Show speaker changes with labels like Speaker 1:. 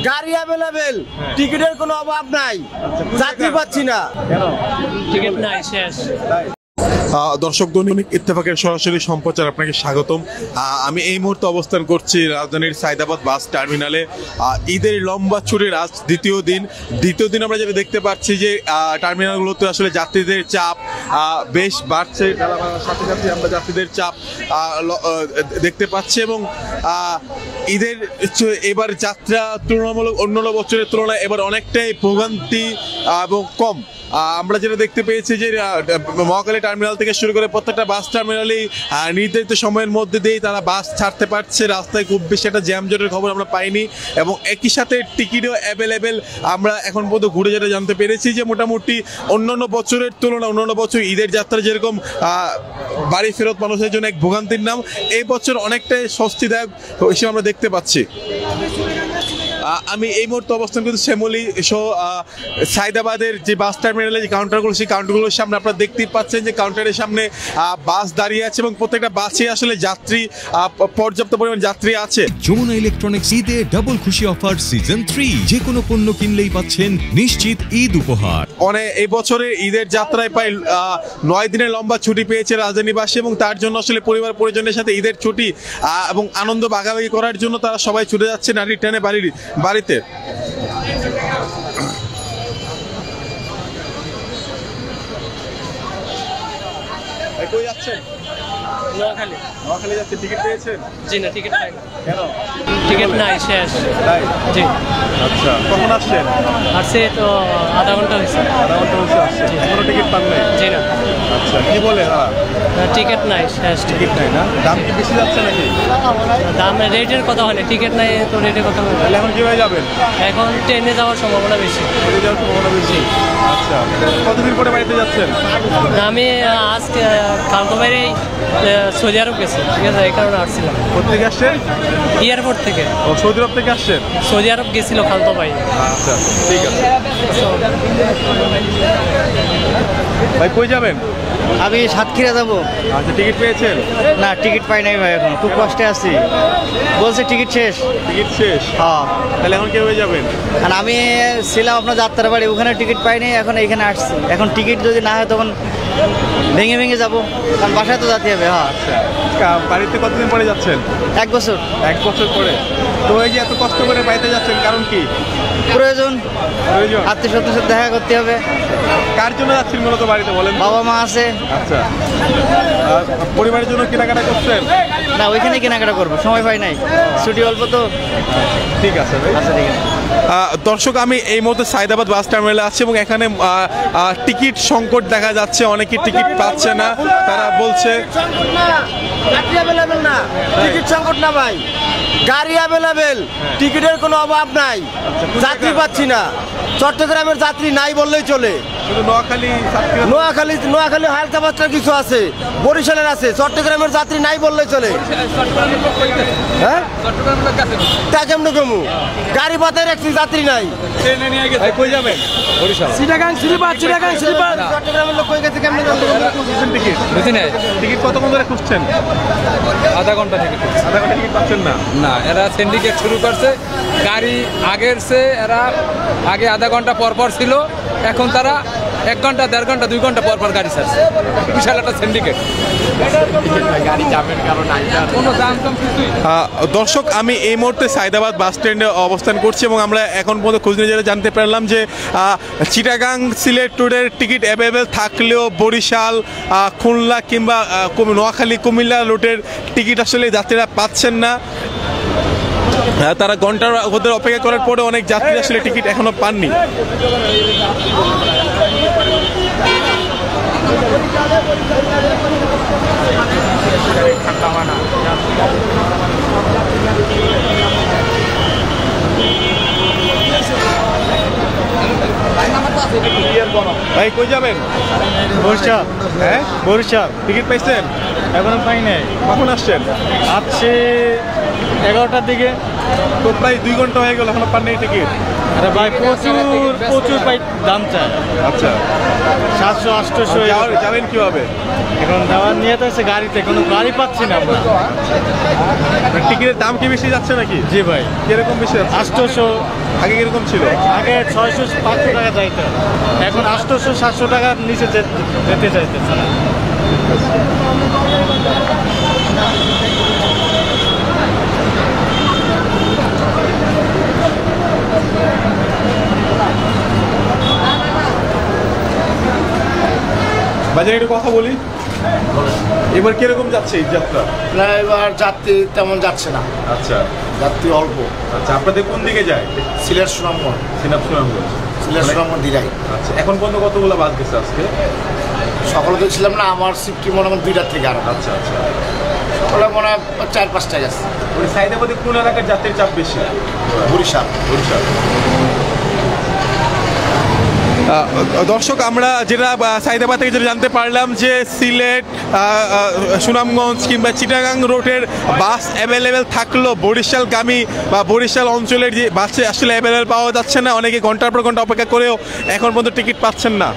Speaker 1: গাড়ি অ্যাভেলেবেল, টিকিটের কোনো অভাব নাই, যাত্রী পাচ্ছি না,
Speaker 2: টিকিট নাই, শেষ।
Speaker 3: দর্শক দৈনিক ইত্তেফাকের সরাসরি সম্প্রচার আপনাকে স্বাগতম। আমি এই মুহূর্তে অবস্থান করছি রাজধানীর সাইদাবাদ বাস টার্মিনালে। ঈদের লম্বা ছুটির আজ দ্বিতীয় দিন আমরা যেটা দেখতে পাচ্ছি যে টার্মিনালগুলোতে আসলে যাত্রীদের চাপ বেশ বাড়ছে। সাথে সাথে আমরা যাত্রীদের চাপ দেখতে পাচ্ছি এবং ঈদের এবার যাত্রা তুলনামূলক অন্য বছরের তুলনায় এবার অনেকটাই ভোগান্তি এবং কম। আমরা যেটা দেখতে পেয়েছি যে মহাখালী টার্মিনাল থেকে শুরু করে প্রত্যেকটা বাস টার্মিনালেই নির্ধারিত সময়ের মধ্যে দিয়েই তারা বাস ছাড়তে পারছে। রাস্তায় খুব বেশি একটা জ্যামজটের খবর আমরা পাইনি এবং একই সাথে টিকিটও অ্যাভেলেবেল। আমরা এখন পর্যন্ত ঘুরে যেটা জানতে পেরেছি যে মোটামুটি অন্যান্য বছরের তুলনায় অন্যান্য বছর ঈদের যাত্রা যেরকম বাড়ি ফেরত মানুষের জন্য এক ভোগান্তির নাম, এই বছর অনেকটাই স্বস্তিদায়ক হিসেবে আমরা দেখতে পাচ্ছি। আমি এই মুহূর্তে অবস্থান করছি শ্যামলী সাইদাবাদের যে বাস টার্মিনালে যে কাউন্টারগুলো, সেই কাউন্টারগুলোর সামনে আপনারা দেখতেই পাচ্ছেন যে কাউন্টারের সামনে বাস দাঁড়িয়ে আছে এবং প্রত্যেকটা বাসে আসলে যাত্রী পর্যাপ্ত পরিমাণ যাত্রী আছে।
Speaker 4: যমুনা ইলেকট্রনিক্স ঈদে ডাবল খুশি অফার সিজন 3, যে কোনো পণ্য কিনলেই পাচ্ছেন নিশ্চিত ঈদ উপহার।
Speaker 3: এই বছরে ঈদের যাত্রায় প্রায় 9 দিনের লম্বা ছুটি পেয়েছে রাজধানীবাসী এবং তার জন্য আসলে পরিবার পরিজনের সাথে ঈদের ছুটি এবং আনন্দ ভাগাভাগি করার জন্য তারা সবাই ছুটে যাচ্ছে নারী ট্রেনে বাড়িতে। কই যাচ্ছেন? নোয়াখালী যাচ্ছে। টিকিট পেয়েছেন?
Speaker 2: জি না, টিকিট পাই না।
Speaker 3: কেন?
Speaker 2: টিকিট নাই, শেষ। জি।
Speaker 3: আচ্ছা, কখন আসছেন?
Speaker 2: আসছে তো আধা ঘন্টা হয়েছে।
Speaker 3: আধা ঘন্টা হয়েছে আসছে, এখনো টিকিট পান নাই?
Speaker 2: জি না।
Speaker 3: আচ্ছা, কি বলে
Speaker 2: টিকিট নাই, শেষ।
Speaker 3: টিকিট নাই না? দাম কি বেশি যাচ্ছে নাকি?
Speaker 2: দাম রেটের কথা হয় না, টিকিট নাই তো রেটের কথা হয়।
Speaker 3: তাহলে এখন কিভাবে যাবেন?
Speaker 2: এখন ট্রেনে যাওয়ার সম্ভাবনা বেশি।
Speaker 3: ট্রেনে যাওয়ার সম্ভাবনা বেশি। আচ্ছা, কতদিন পরে বাড়িতে যাচ্ছেন?
Speaker 2: আমি আজকে কালকে বাইরে সৌদি আরব গেছি, ঠিক আছে, এই কারণে আসছিলাম।
Speaker 3: কোথেকে আসছেন?
Speaker 2: এয়ারপোর্ট থেকে।
Speaker 3: ও, সৌদি আরব থেকে আসছেন?
Speaker 2: সৌদি আরব গেছিল খালতো ভাই।
Speaker 3: আচ্ছা, ঠিক আছে। ভাই কই যাবেন?
Speaker 5: আমি সাতক্ষীরা যাবো।
Speaker 3: আচ্ছা, টিকিট পেয়েছেন?
Speaker 5: না, টিকিট পাই নাই ভাই, এখন খুব কষ্টে আছি। বলছে টিকিট শেষ।
Speaker 3: টিকিট শেষ?
Speaker 5: হ্যাঁ।
Speaker 3: তাহলে এখন কিভাবে যাবেন?
Speaker 5: আর আমি ছিলাম আপনার যাত্রা বাড়ি, ওখানে টিকিট পাই নাই, এখন এইখানে আসছি। এখন টিকিট যদি না হয় তখন ভেঙে যাবো, কারণ বাসায় তো যেতে হবে। হ্যাঁ।
Speaker 3: আচ্ছা, বাড়িতে কতদিন পরে যাচ্ছেন?
Speaker 5: 1 বছর।
Speaker 3: 1 বছর পরে। তো এই যে এত কষ্ট করে বাড়িতে যাচ্ছেন, কারণ কি?
Speaker 5: প্রয়োজন, আত্মীয়-স্বজনের সাথে দেখা করতে হবে।
Speaker 3: কার জন্য যাচ্ছেন মূলত বাড়িতে বলেন?
Speaker 5: বাবা মা আছে।
Speaker 3: আচ্ছা, পরিবারের জন্য কেনাকাটা করছেন?
Speaker 5: না, ওইখানে কেনাকাটা করবো, সময় পাই নাই, ছুটি অল্প তো।
Speaker 3: ঠিক আছে ভাই।
Speaker 5: আচ্ছা, ঠিক আছে।
Speaker 3: দর্শক, আমি এই মুহূর্তে সাইদাবাদ বাস টার্মিনালে আছি এবং এখানে টিকিট সংকট দেখা যাচ্ছে, অনেকেই টিকিট পাচ্ছে না। তারা বলছে
Speaker 1: যাত্রী অ্যাভেলেবেল না, টিকিট সংকট না ভাই, গাড়ি অ্যাভেলেবেল, টিকিটের কোনো অভাব নাই, যাত্রী পাচ্ছি না। চট্টগ্রামের যাত্রী নাই বললেই চলে। নোয়াখালী হালকা পাতলা কিছু আছে, বরিশালের আছে, চট্টগ্রামের যাত্রী নাই বললেই চলে। হ্যাঁ, তা কেমন কমু? গাড়ি পাতের একটি যাত্রী নাই।
Speaker 3: কই যাবেন? বরিশাল।
Speaker 1: চট্টগ্রামের লোক কই গেছে কেমনে জানতে
Speaker 3: টিকিট বুঝি নাই। টিকিট কতক্ষণ ধরে খুঁজছেন?
Speaker 6: আধা ঘন্টা থেকে।
Speaker 3: আধা ঘন্টা টিকিট পাচ্ছেন না?
Speaker 6: না, এরা সিন্ডিকেট শুরু করছে। গাড়ি আগের চেয়ে এরা আগে আধা ঘন্টা পর ছিল, এখন তারা 1 ঘন্টা 1.5 ঘন্টা 2 ঘন্টা পর গাড়ি ছাড়ছে। বিশাল একটা সিন্ডিকেট।
Speaker 3: দর্শক, আমি এই মুহূর্তে সাইদাবাদ বাস স্ট্যান্ডে অবস্থান করছি এবং আমরা এখন পর্যন্ত খোঁজ নিয়ে জানতে পারলাম যে চিটাগাং সিলেট রোডের টিকিট অ্যাভেলেবেল থাকলেও বরিশাল, খুলনা কিংবা নোয়াখালী, কুমিল্লা রুটের টিকিট আসলে যাত্রীরা পাচ্ছেন না। তারা ঘন্টার ওদের অপেক্ষা করার পরে অনেক যাত্রী আসলে টিকিট এখনো পাননি। ভাই কই যাবেন?
Speaker 5: বরিশাল।
Speaker 3: হ্যাঁ,
Speaker 5: বরিশাল।
Speaker 3: টিকিট পাইছেন?
Speaker 5: এখনো পাই নাই।
Speaker 3: কখন আসছেন?
Speaker 5: আসছে 11টার দিকে।
Speaker 3: তো প্রায় 2 ঘন্টা হয়ে গেল এখনো পান নাই টিকিট।
Speaker 5: আরে ভাই প্রচুর ভাই দাম চায়,
Speaker 3: আচ্ছা
Speaker 5: 700-800
Speaker 3: যাবেন কিভাবে?
Speaker 5: এখন যাওয়ার নিয়ে তো আছে গাড়িতে, কোনো গাড়ি পাচ্ছি না আমরা।
Speaker 3: টিকিটের দাম কি বেশি যাচ্ছে নাকি?
Speaker 5: জি ভাই,
Speaker 3: কিরকম বেশি যাচ্ছে?
Speaker 5: 800,
Speaker 3: আগে কিরকম ছিল?
Speaker 5: আগে 600-500 টাকা যাইতো, এখন 800-700 টাকার নিচে যেতে চাইতেছে না।
Speaker 3: বাজারে একটু কথা বলি, এবার কিরকম যাচ্ছে এই যাত্রা?
Speaker 1: না এবার যাত্রী তেমন যাচ্ছে না,
Speaker 3: আচ্ছা
Speaker 1: যাত্রী অল্প।
Speaker 3: আচ্ছা, আপনাদের কোন দিকে যায়?
Speaker 1: সিলেট সুনামগঞ্জ,
Speaker 3: সুনামগঞ্জ।
Speaker 1: সিলেট সুনামগঞ্জ দিরাই।
Speaker 3: আচ্ছা, এখন পর্যন্ত কতগুলো বাস গেছে আজকে?
Speaker 1: সকালে তো ছিলাম না, আমার শিফটি মনে হয় 2টার থেকে। আর
Speaker 3: আচ্ছা আচ্ছা,
Speaker 1: সকালে মনে হয় 4-5টা গেছে।
Speaker 3: ওই সাইদাবাদে কোন এলাকার যাত্রীর চাপ বেশি?
Speaker 1: বরিশাল।
Speaker 3: দর্শক, আমরা যেটা সাইদাবাদ থেকে যেটা জানতে পারলাম যে সিলেট, সুনামগঞ্জ কিংবা চিটাগাং রোডের বাস অ্যাভেলেবেল থাকলেও বরিশালগামী বা বরিশাল অঞ্চলের যে বাসে আসলে অ্যাভেলেবেল পাওয়া যাচ্ছে না। অনেকে ঘন্টার পর ঘন্টা অপেক্ষা করেও এখন পর্যন্ত টিকিট পাচ্ছেন না।